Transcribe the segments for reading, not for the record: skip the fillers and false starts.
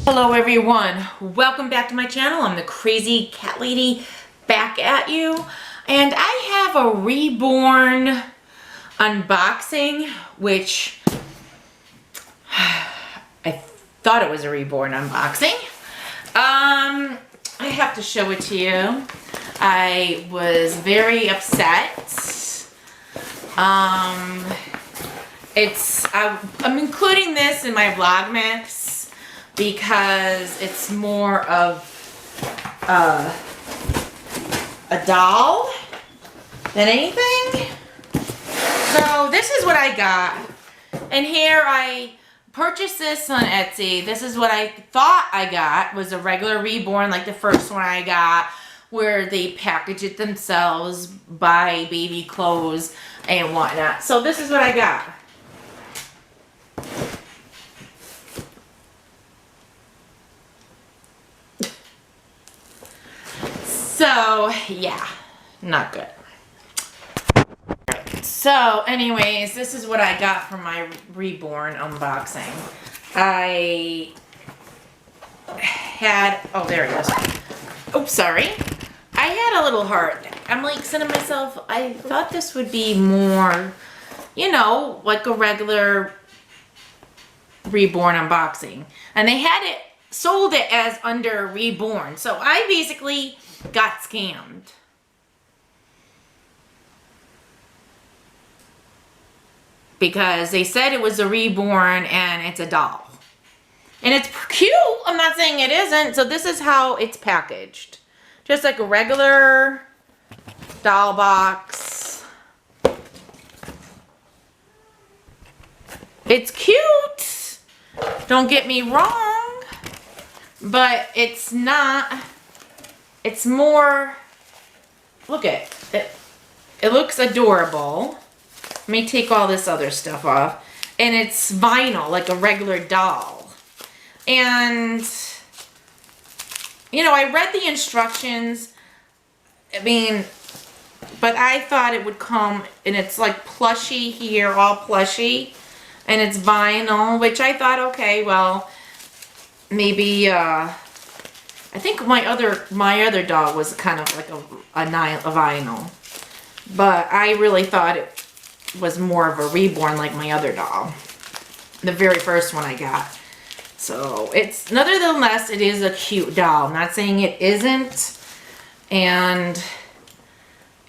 Hello everyone, welcome back to my channel. I'm the Crazy Cat Lady back at you, and I have a Reborn unboxing, which I thought it was a Reborn unboxing. I have to show it to you. I was very upset. I'm including this in my Vlogmas because it's more of a doll than anything. So this is what I got. And here I purchased this on Etsy. This is what I thought I got, was a regular Reborn, like the first one I got, where they package it themselves, buy baby clothes and whatnot. So this is what I got. So, yeah, not good. So, anyways, this is what I got from my Reborn unboxing. I had, oh, there it is. Oops, sorry. I had a little heart. I'm like saying to myself, I thought this would be more, you know, like a regular Reborn unboxing. And they had it, sold it as under Reborn. So I basically got scammed. Because they said it was a Reborn and it's a doll. And it's cute. I'm not saying it isn't. So this is how it's packaged. Just like a regular doll box. It's cute. Don't get me wrong. But it's not. It's more, look at it. It looks adorable. Let me take all this other stuff off. And it's vinyl, like a regular doll. And, you know, I read the instructions. I mean, but I thought it would come, and it's like plushy here, all plushy. And it's vinyl, which I thought, okay, well, maybe, I think my other doll was kind of like a vinyl. But I really thought it was more of a Reborn like my other doll. The very first one I got. So it's, nonetheless, it is a cute doll. I'm not saying it isn't. And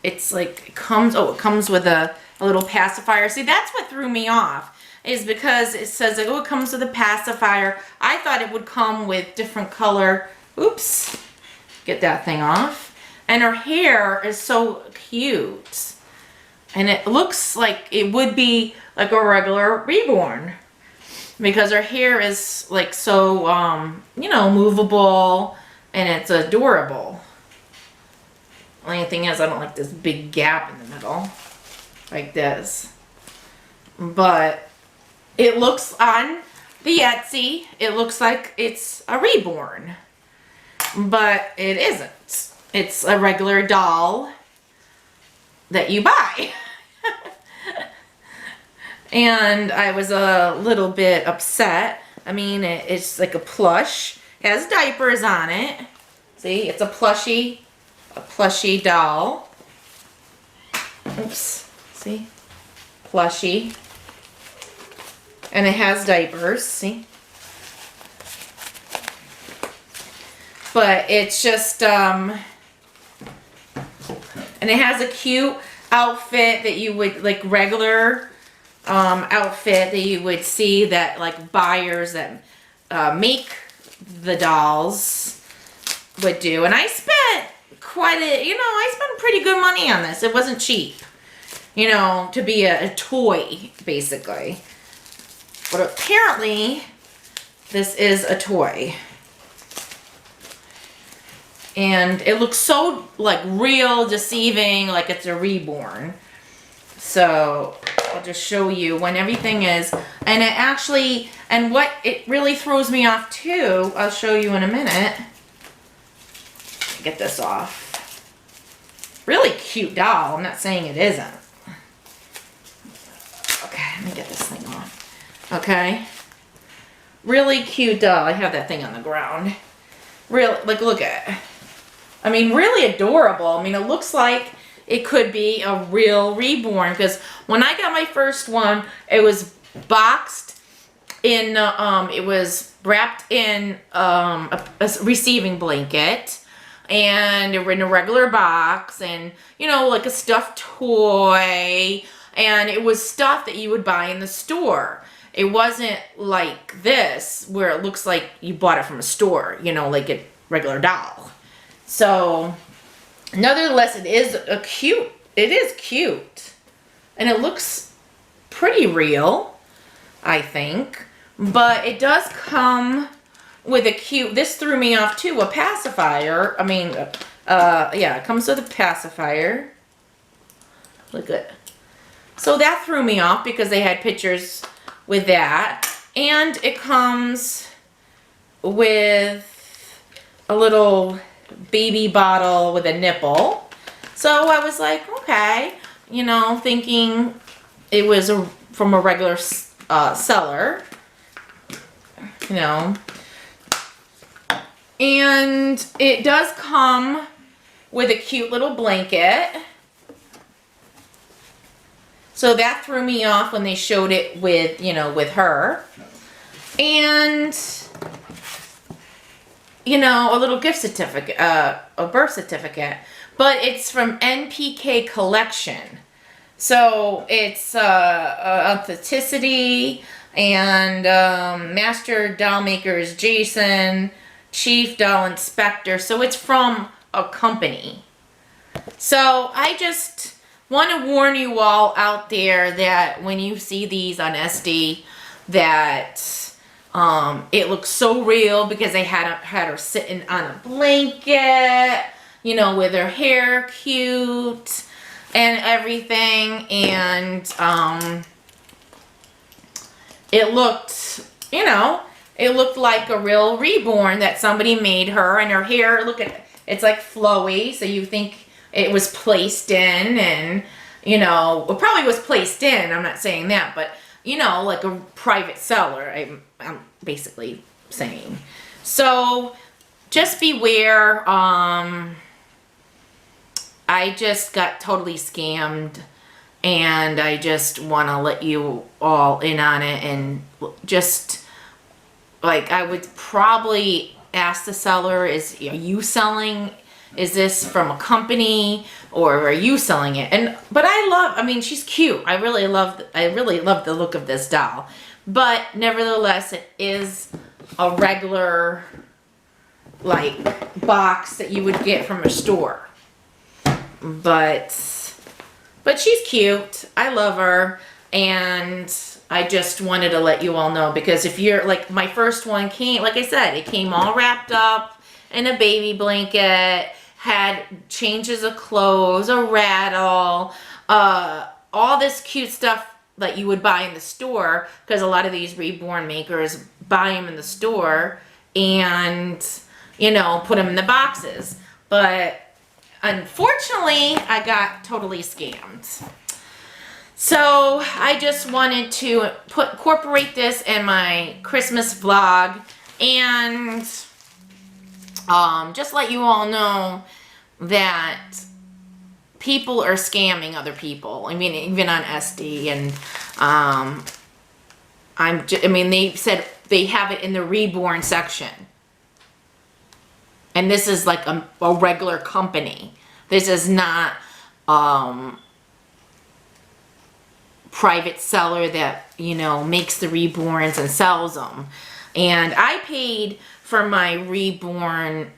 it's like, it comes with a little pacifier. See, that's what threw me off. Is because it says, like, oh, it comes with a pacifier. I thought it would come with different color. Oops. Get that thing off. And her hair is so cute. And it looks like it would be like a regular Reborn. Because her hair is like so, you know, movable. And it's adorable. Only thing is, I don't like this big gap in the middle. Like this. But it looks on the Etsy, it looks like it's a Reborn. But it isn't. It's a regular doll that you buy. And I was a little bit upset. I mean, it's like a plush. It has diapers on it. See, it's a plushy doll. Oops. See? Plushy. And it has diapers, see? But it's just, and it has a cute outfit that you would, like regular outfit that you would see that like buyers that make the dolls would do. And I spent quite a, you know, I spent pretty good money on this. It wasn't cheap, you know, to be a toy, basically. But apparently, this is a toy. And it looks so, like, real, deceiving, like it's a Reborn. So, I'll just show you when everything is. And it actually, and what it really throws me off, too, I'll show you in a minute. Get this off. Really cute doll. I'm not saying it isn't. Okay, let me get this thing off. Okay. Really cute doll. I have that thing on the ground. Really, like, look at it. I mean, really adorable. I mean, it looks like it could be a real Reborn, because when I got my first one, it was boxed in, it was wrapped in a receiving blanket, and it was in a regular box, and, you know, like a stuffed toy, and it was stuff that you would buy in the store. It wasn't like this, where it looks like you bought it from a store, you know, like a regular doll. So, nevertheless, it is cute. And it looks pretty real, I think. But it does come with a cute, this threw me off too, a pacifier. I mean, yeah, it comes with a pacifier. Look at, so that threw me off because they had pictures with that. And it comes with a little baby bottle with a nipple. So I was like, okay, you know, thinking it was from a regular seller, you know. And it does come with a cute little blanket. So that threw me off when they showed it with, you know, with her. And, you know, a little gift certificate, a birth certificate. But it's from NPK Collection. So it's authenticity and master doll makers Jason, chief doll inspector. So it's from a company. So I just want to warn you all out there that when you see these on SD, that it looks so real because they had her sitting on a blanket, you know, with her hair cute and everything, and it looked, you know, it looked like a real Reborn that somebody made her, and her hair, look at it, it's like flowy, so you think it was placed in, and, you know, it probably was placed in, I'm not saying that, but, you know, like a private seller, I'm basically saying. So, just beware. I just got totally scammed, and I just want to let you all in on it, and just, like, I would probably ask the seller, are you selling, is this from a company, or are you selling it? But I mean, she's cute. I really love the look of this doll. But nevertheless, it is a regular, like, box that you would get from a store. But she's cute. I love her, and I just wanted to let you all know, because if you're, like, my first one came, like I said, it came all wrapped up in a baby blanket, had changes of clothes, a rattle, all this cute stuff that you would buy in the store, because a lot of these Reborn makers buy them in the store and, you know, put them in the boxes. But unfortunately, I got totally scammed. So I just wanted to incorporate this in my Christmas vlog, and just let you all know that people are scamming other people. I mean, even on SD, and I mean, they said they have it in the Reborn section. And this is like a regular company. This is not private seller that, you know, makes the Reborns and sells them. And I paid for my Reborn,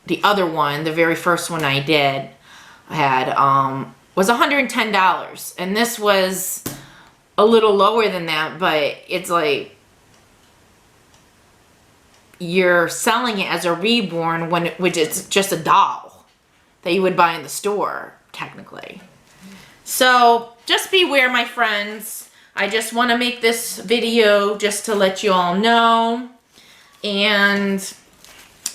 the other one, the very first one I did, was $110. And this was a little lower than that, but it's like, you're selling it as a Reborn, which is just a doll that you would buy in the store, technically. So just beware, my friends. I just want to make this video just to let you all know. And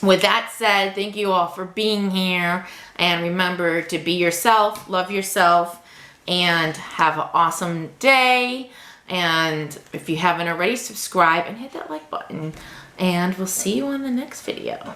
with that said, thank you all for being here. And remember to be yourself, love yourself, and have an awesome day. And if you haven't already, subscribe and hit that like button. And we'll see you on the next video.